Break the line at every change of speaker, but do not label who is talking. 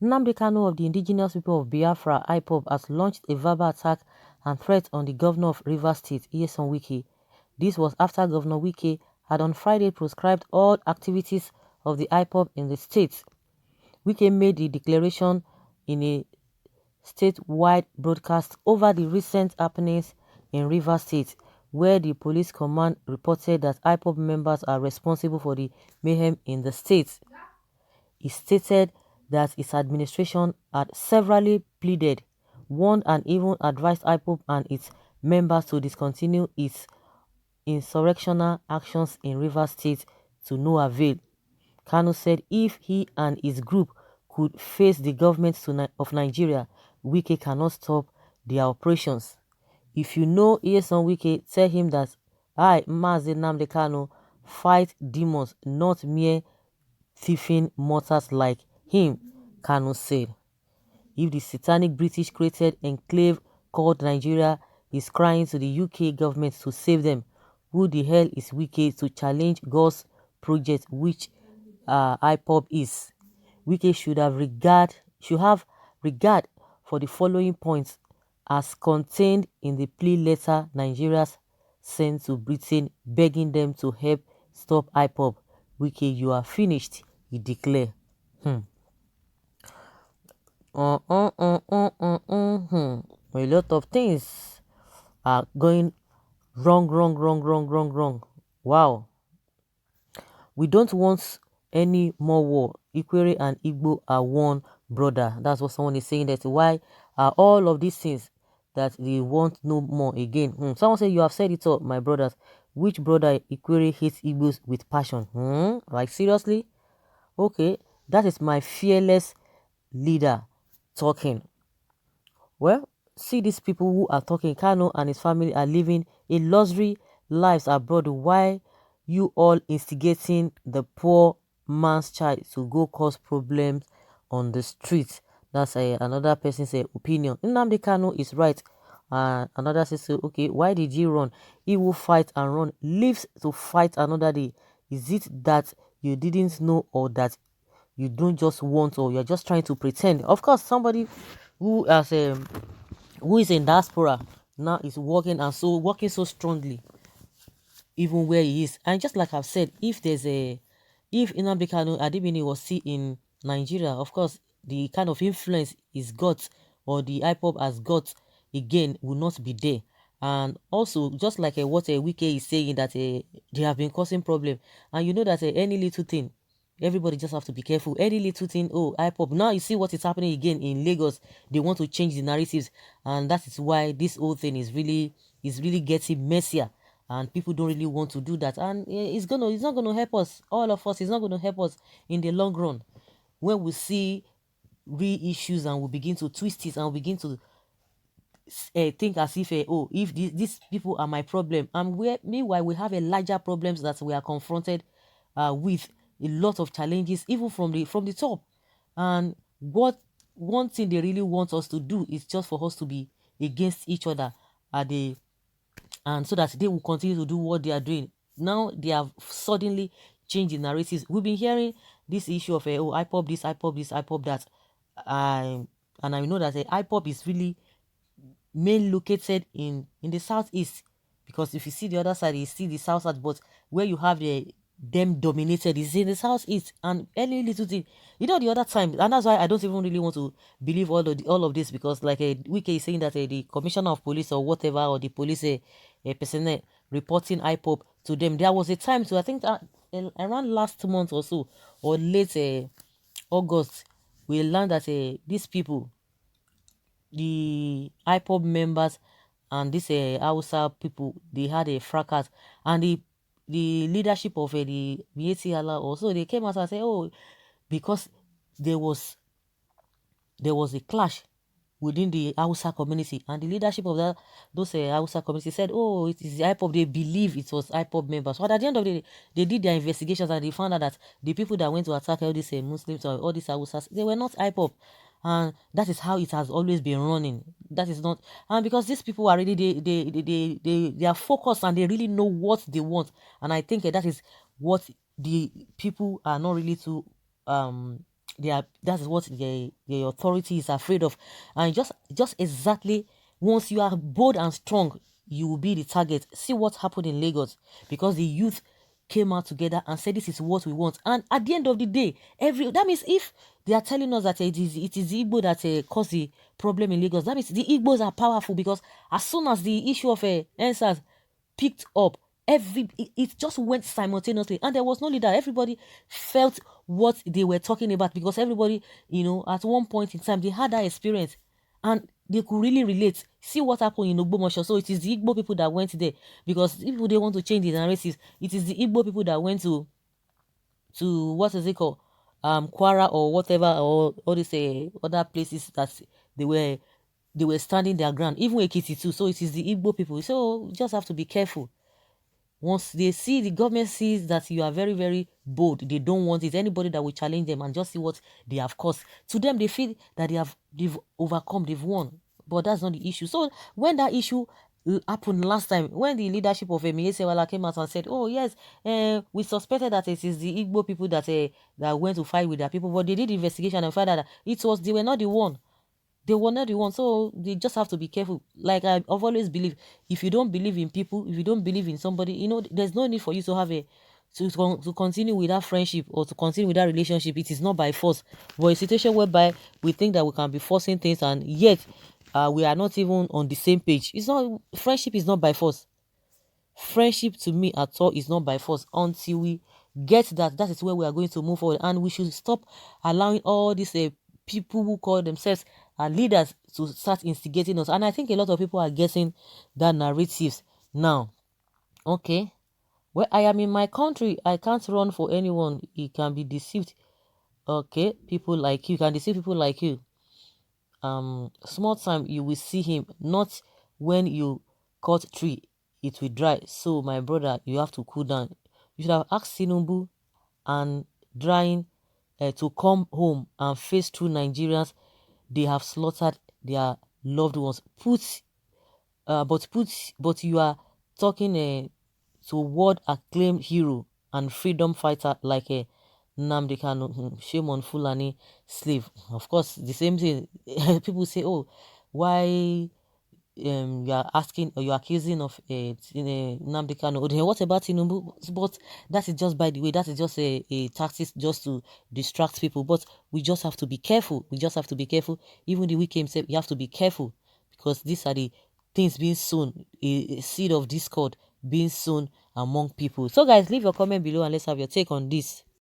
Nnamdi Kanu of the indigenous people of Biafra, IPOB, has launched a verbal attack and threat on the governor of Rivers State, Wike. This was after Governor Wike had on Friday proscribed all activities of the IPOB in the state. Wike made the declaration in a statewide broadcast over the recent happenings in Rivers State, where the police command reported that IPOB members are responsible for the mayhem in the state. He stated that his administration had severally pleaded, warned and even advised IPOB and its members to discontinue its insurrectional actions in Rivers State to no avail. Kanu said if he and his group could face the government of Nigeria, Wike cannot stop their operations. If you know Wike, tell him that I, Mazi Nnamdi Kanu, fight demons, not mere thieving mortals like him, Kanu said. If the satanic British created enclave called Nigeria is crying to the UK government to save them, who the hell is Wike to challenge God's project, which IPOB is? Wike should have regard for the following points as contained in the plea letter Nigeria sent to Britain, begging them to help stop IPOB. Wike, you are finished, he declared. A lot of things are going wrong. Wow. We don't want any more war. Ikwere and Igbo are one brother. That's what someone is saying. That why are all of these things that they want no more again. Someone say you have said it all, my brothers. Which brother Ikwere hates Igbos with passion? Like seriously? Okay, that is my fearless leader talking. Well, see these people who are talking. Kanu and his family are living a luxury lives abroad. Why you all instigating the poor man's child to go cause problems on the streets? That's another person's opinion. Nnamdi Kanu is right. Another says, okay, why did you run? He will fight and run, lives to fight another day. Is it that you didn't know, or that you don't just want, or you're just trying to pretend? Of course, somebody who has who is in diaspora now is working so strongly, even where he is. And just like I've said, if Nnamdi Kanu Adibini was still in Nigeria, of course the kind of influence he's got, or the IPOB has got again, will not be there. And also, just like what Wike is saying, that they have been causing problem, and you know that any little thing, everybody just have to be careful. Any little thing, oh, IPOB. Now you see what is happening again in Lagos. They want to change the narratives, and that is why this whole thing is really getting messier, and people don't really want to do that. And it's not gonna help us, all of us. It's not gonna help us in the long run when we see real issues and we begin to twist it and we begin to think as if oh, if these people are my problem, and meanwhile we have a larger problems that we are confronted with, a lot of challenges even from the top. And what one thing they really want us to do is just for us to be against each other and so that they will continue to do what they are doing. Now they have suddenly changed the narratives. We've been hearing this issue of oh, IPOB this, IPOB that. And I know that IPOB is really main located in the southeast, because if you see the other side, you see the south side, but where you have them dominated is in the southeast. And any little thing, the other time, and that's why I don't even really want to believe all of this, because like Wike is saying that the commissioner of police or whatever, or the police personnel reporting IPOB to them. There was a time to, I think around last month or so, or late August, we learned that these people, the IPOB members and this Hausa people, they had a fracas, and the leadership of the Mieti Allah also, they came out and said, oh, because there was a clash within the Hausa community, and the leadership of those Hausa community said, oh, it is the IPOB. They believe it was IPOB members. But at the end of the day, they did their investigations and they found out that the people that went to attack all these Muslims or all these Hausas, they were not IPOB. And that is how it has always been running. That is not, and because these people are really, they are focused and they really know what they want. And I think that is what the people are not really too that's what the authority is afraid of. And just exactly, once you are bold and strong, you will be the target. See what happened in Lagos, because the youth came out together and said this is what we want. And at the end of the day, that means if they are telling us that it is the Igbo that caused the problem in Lagos, that means the Igbos are powerful, because as soon as the issue of answers picked up, it just went simultaneously, and there was no leader. Everybody felt what they were talking about, because everybody, at one point in time, they had that experience, and they could really relate. See what happened in Ogbomosho. So it is the Igbo people that went there, because if they want to change the narrative, it is the Igbo people that went to what is it called, Kwara or whatever, or all these other places that they were they were standing their ground, even Ekiti too. So it is the Igbo people. So you just have to be careful. Once they see, the government sees that you are very, very bold, they don't want it. Anybody that will challenge them, and just see what they have caused. To them, they feel that they've overcome, they've won. But that's not the issue. So when that issue happened last time, when the leadership of Emiye Sewala came out and said, oh yes, we suspected that it is the Igbo people that went to fight with their people, but they did investigation and found out that they were not the one. They were not the one. So they just have to be careful. Like I've always believed, if you don't believe in people, if you don't believe in somebody, there's no need for you to have to continue with that friendship or to continue with that relationship. It is not by force. But a situation whereby we think that we can be forcing things, and yet we are not even on the same page. It's not Friendship is not by force. Friendship to me at all is not by force. Until we get that is where we are going to move forward, and we should stop allowing all these people who call themselves leaders to start instigating us. And I think a lot of people are getting that narratives now. Okay, well, I am in my country, I can't run for anyone. He can be deceived. Okay, people like you can deceive people like you. Small time you will see him, not when you cut tree it will dry. So my brother, you have to cool down. You should have asked Sinumbu and drying to come home and face through Nigerians. They have slaughtered their loved ones. But you are talking to world acclaimed hero and freedom fighter like a Nnamdi Kanu. Shame on Fulani slave. Of course, the same thing. People say, oh, why you are asking, or you are accusing of Nnamdi Kanu? What about Tinubu? But that is just, by the way, that is just a tactic just to distract people. But we just have to be careful. We just have to be careful. Even the Wike himself, you have to be careful, because these are the things being sown, a seed of discord being sown among people. So guys, leave your comment below and let's have your take on this.